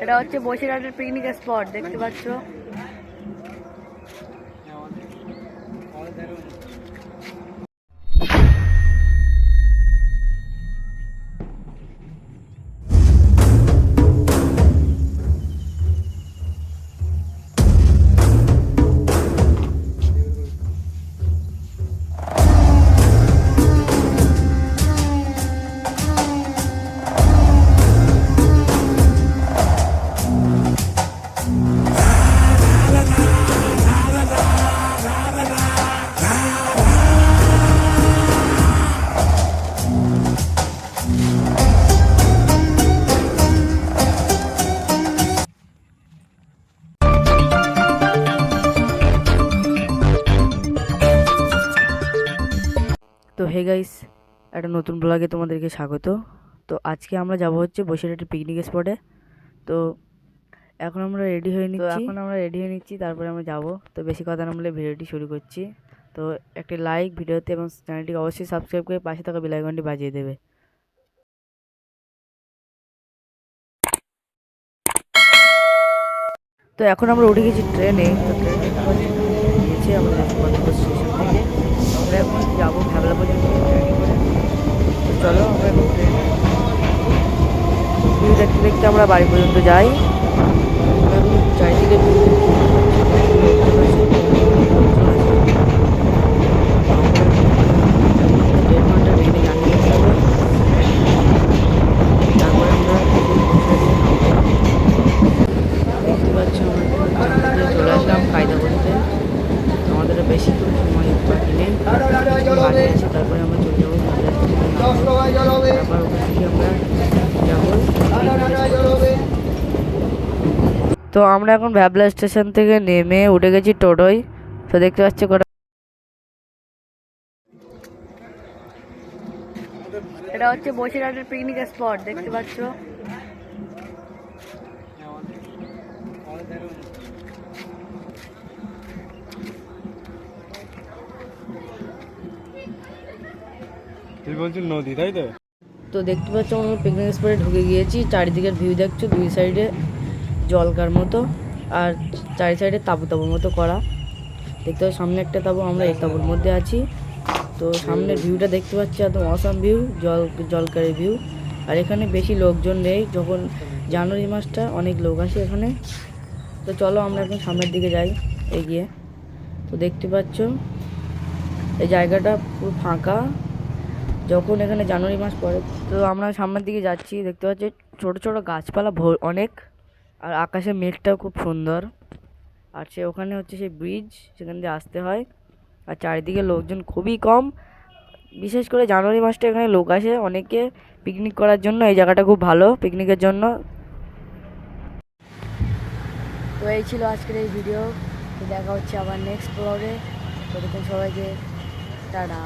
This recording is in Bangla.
এটা হচ্ছে বসিরহাটের পিকনিক স্পট, দেখতে পাচ্ছ। তো হে গাইস, একটা নতুন ব্লগে তোমাদেরকে স্বাগত। তো আজকে আমরা যাব হচ্ছে বসিরহাটের পিকনিক স্পটে। তো এখন আমরা রেডি হয়ে নিচ্ছি, তারপরে আমরা যাব। তো বেশি কথা না বলে ভিডিওটি শুরু করছি। তো একটি লাইক ভিডিওতে এবং চ্যানেলটিকে অবশ্যই সাবস্ক্রাইব করে পাশে থাকা বেল আইকনটি বাজিয়ে দেবে। তো এখন আমরা উঠে গেছি ট্রেনে। তো ট্রেনে গিয়েছি আমাদের গন্তব্য স্টেশন থেকে। আমরা এখন যাবো ভ্যাবলা পর্যন্ত ট্রেনে করে। তো চলো আমরা এখন ট্রেনে ভিউ দেখতে দেখতে আমরা বাড়ি পর্যন্ত যাই। চারিদিকে চলে আসলাম কায়দা বলতে। আমাদের বেশি তো সময় বাকি নেই, বাড়ি আছে। তারপরে আমরা চলে যাবো, তারপর ওখান থেকে আমরা যাবো। তো আমরা এখন ভ্যাবলা স্টেশন থেকে নেমে উঠে গেছি টোটোয়। তো দেখতে পাচ্ছি এটা হচ্ছে বসিরহাটের পিকনিক স্পট, দেখতে পাচ্ছ। তুই বলছিস নদী, তাই তো? তো দেখতে পাচ্ছ আমরা পিকনিক স্পটে ঢুকে গিয়েছি। চারিদিকের ভিউ দেখছো, দুই সাইডে জলকার মতো, আর চারি সাইডে তাঁবুর মতো করা। দেখতে পাচ্ছ সামনে একটা তাঁবু, আমরা এই তাঁবুর মধ্যে আছি। তো সামনের ভিউটা দেখতে পাচ্ছি, একদম অসাম ভিউ, জলকারের ভিউ। আর এখানে বেশি লোকজন নেই, যখন জানুয়ারি মাসটা অনেক লোক আসে এখানে। তো চলো আমরা এখন সামনের দিকে যাই এগিয়ে। তো দেখতে পাচ্ছ এই জায়গাটা পুরো ফাঁকা যখন এখানে জানুয়ারি মাস পড়ে। তো আমরা সামনের দিকে যাচ্ছি, দেখতে পাচ্ছি ছোট ছোট গাছপালা অনেক, আর আকাশের মেঘটাও খুব সুন্দর। আর ওখানে হচ্ছে সেই ব্রিজ, সেখান দিয়ে আসতে হয়। আর চারিদিকে লোকজন খুবই কম, বিশেষ করে জানুয়ারি মাসটা এখানে লোক আসে অনেকে পিকনিক করার জন্য। এই জায়গাটা খুব ভালো পিকনিকের জন্য। তো এই ছিল আজকের এই ভিডিও। তো দেখা হচ্ছে আবার নেক্সট ব্লগে। ততক্ষণ সবাইকে টাটা।